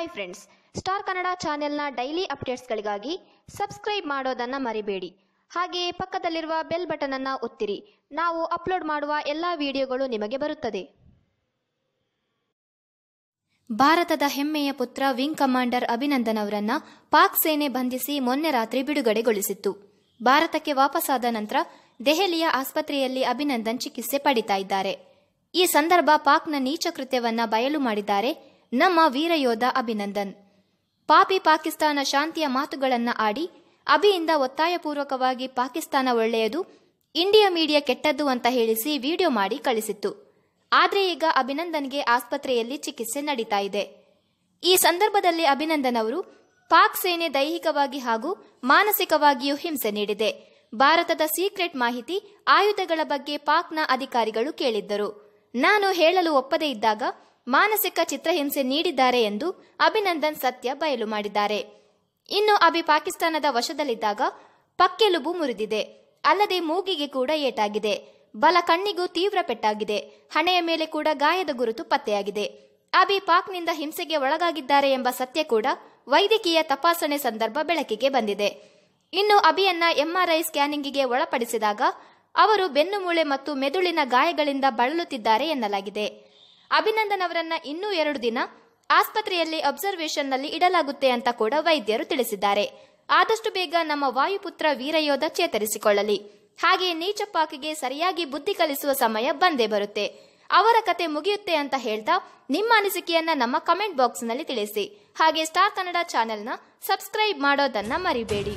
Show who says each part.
Speaker 1: Hi friends, star Kannada ಚಾನೆಲ್ನ daily ಅಪ್ಡೇಟ್ಸ್ಗಳಿಗಾಗಿ subscribe ಮಾಡೋದನ್ನು ಮರಿಬೇಡಿ. ಹಾಗೆಯೇ ಪಕ್ಕದಲ್ಲಿರುವ ಬೆಲ್ ಬಟನ್ ಅನ್ನು ಒತ್ತಿರಿ. ನಾವು ಅಪ್ಲೋಡ್ ಮಾಡುವ ಎಲ್ಲ ವಿಡಿಯೋಗಳು ನಿಮಗೆ ಬರುತ್ತದೆ. ಭಾರತದ ಹೆಮ್ಮೆಯ ಪುತ್ರ ವಿಂಗ್ ಕಮಾಂಡರ್ ಅಭಿನಂದನ್ ಅವರನ್ನ ಪಾಕ್ ಸೇನೆ ಬಂಧಿಸಿ ಮೊನ್ನೆ ರಾತ್ರಿ ಬಿಡುಗಡೆಗೊಳಿಸಿತ್ತು. ಭಾರತಕ್ಕೆ ವಾಪಸ್ಸಾದ ನಂತರ ದೆಹಲಿಯ ಆಸ್ಪತ್ರೆಯಲ್ಲಿ ಅಭಿನಂದನ್ ಚಿಕಿತ್ಸೆ ಪಡಿತಾ ಇದ್ದಾರೆ. ಈ ಸಂದರ್ಭ ಪಾಕ್ನ ನೀಚ ಕೃತ್ಯವನ್ನ ಬಯಲು ಮಾಡಿದ್ದಾರೆ ನಮ್ಮ ವೀರಯೋಧ ಅಭಿನಂದನ್. ಪಾಪಿ ಪಾಕಿಸ್ತಾನ ಶಾಂತಿಯ ಮಾತುಗಳನ್ನ ಆಡಿ ಅಭಿಯಿಂದ ಒತ್ತಾಯಪೂರ್ವಕವಾಗಿ ಪಾಕಿಸ್ತಾನ ಒಳ್ಳೆಯದು, ಇಂಡಿಯಾ ಮೀಡಿಯಾ ಕೆಟ್ಟದ್ದು ಅಂತ ಹೇಳಿಸಿ ವಿಡಿಯೋ ಮಾಡಿ ಕಳಿಸಿತ್ತು. ಆದ್ರೆ ಈಗ ಅಭಿನಂದನ್ಗೆ ಆಸ್ಪತ್ರೆಯಲ್ಲಿ ಚಿಕಿತ್ಸೆ ನಡೀತಾ ಇದೆ. ಈ ಸಂದರ್ಭದಲ್ಲಿ ಅಭಿನಂದನ್ ಅವರು ಪಾಕ್ ಸೇನೆ ದೈಹಿಕವಾಗಿ ಹಾಗೂ ಮಾನಸಿಕವಾಗಿಯೂ ಹಿಂಸೆ ನೀಡಿದೆ. ಭಾರತದ ಸೀಕ್ರೆಟ್ ಮಾಹಿತಿ, ಆಯುಧಗಳ ಬಗ್ಗೆ ಪಾಕ್ನ ಅಧಿಕಾರಿಗಳು ಕೇಳಿದ್ದರು. ನಾನು ಹೇಳಲು ಒಪ್ಪದೇ ಇದ್ದಾಗ ಮಾನಸಿಕ ಚಿತ್ರಹಿಂಸೆ ನೀಡಿದ್ದಾರೆ ಎಂದು ಅಭಿನಂದನ್ ಸತ್ಯ ಬಯಲು ಮಾಡಿದ್ದಾರೆ. ಇನ್ನು ಅಭಿ ಪಾಕಿಸ್ತಾನದ ವಶದಲ್ಲಿದ್ದಾಗ ಪಕ್ಕೆಲುಬು ಮುರಿದಿದೆ, ಅಲ್ಲದೆ ಮೂಗಿಗೆ ಕೂಡ ಏಟಾಗಿದೆ, ಬಲ ಕಣ್ಣಿಗೂ ತೀವ್ರ ಪೆಟ್ಟಾಗಿದೆ, ಹಣೆಯ ಮೇಲೆ ಕೂಡ ಗಾಯದ ಗುರುತು ಪತ್ತೆಯಾಗಿದೆ. ಅಭಿ ಪಾಕ್ನಿಂದ ಹಿಂಸೆಗೆ ಒಳಗಾಗಿದ್ದಾರೆ ಎಂಬ ಸತ್ಯ ಕೂಡ ವೈದ್ಯಕೀಯ ತಪಾಸಣೆ ಸಂದರ್ಭ ಬೆಳಕಿಗೆ ಬಂದಿದೆ. ಇನ್ನು ಅಭಿಯನ್ನ ಎಂಆರ್ಐ ಸ್ಕ್ಯಾನಿಂಗಿಗೆ ಒಳಪಡಿಸಿದಾಗ ಅವರು ಬೆನ್ನುಮೂಳೆ ಮತ್ತು ಮೆದುಳಿನ ಗಾಯಗಳಿಂದ ಬಳಲುತ್ತಿದ್ದಾರೆ ಎನ್ನಲಾಗಿದೆ. ಅಭಿನಂದನ್ ಅವರನ್ನ ಇನ್ನೂ 2 ದಿನ ಆಸ್ಪತ್ರೆಯಲ್ಲಿ ಅಬ್ಸರ್ವೇಷನ್ನಲ್ಲಿ ಇಡಲಾಗುತ್ತೆ ಅಂತ ಕೂಡ ವೈದ್ಯರು ತಿಳಿಸಿದ್ದಾರೆ. ಆದಷ್ಟು ಬೇಗ ನಮ್ಮ ವಾಯುಪುತ್ರ ವೀರಯೋಧ ಚೇತರಿಸಿಕೊಳ್ಳಲಿ. ಹಾಗೆಯೇ ನೀಚ ಪಾಕ್ಗೆ ಸರಿಯಾಗಿ ಬುದ್ಧಿ ಕಲಿಸುವ ಸಮಯ ಬಂದೇ ಬರುತ್ತೆ. ಅವರ ಕತೆ ಮುಗಿಯುತ್ತೆ ಅಂತ ಹೇಳ್ತಾ ನಿಮ್ಮ ಅನಿಸಿಕೆಯನ್ನ ನಮ್ಮ ಕಮೆಂಟ್ ಬಾಕ್ಸ್ನಲ್ಲಿ ತಿಳಿಸಿ. ಹಾಗೆ ಸ್ಟಾರ್ ಕನ್ನಡ ಚಾನೆಲ್ನ ಸಬ್ಸ್ಕ್ರೈಬ್ ಮಾಡೋದನ್ನ ಮರಿಬೇಡಿ.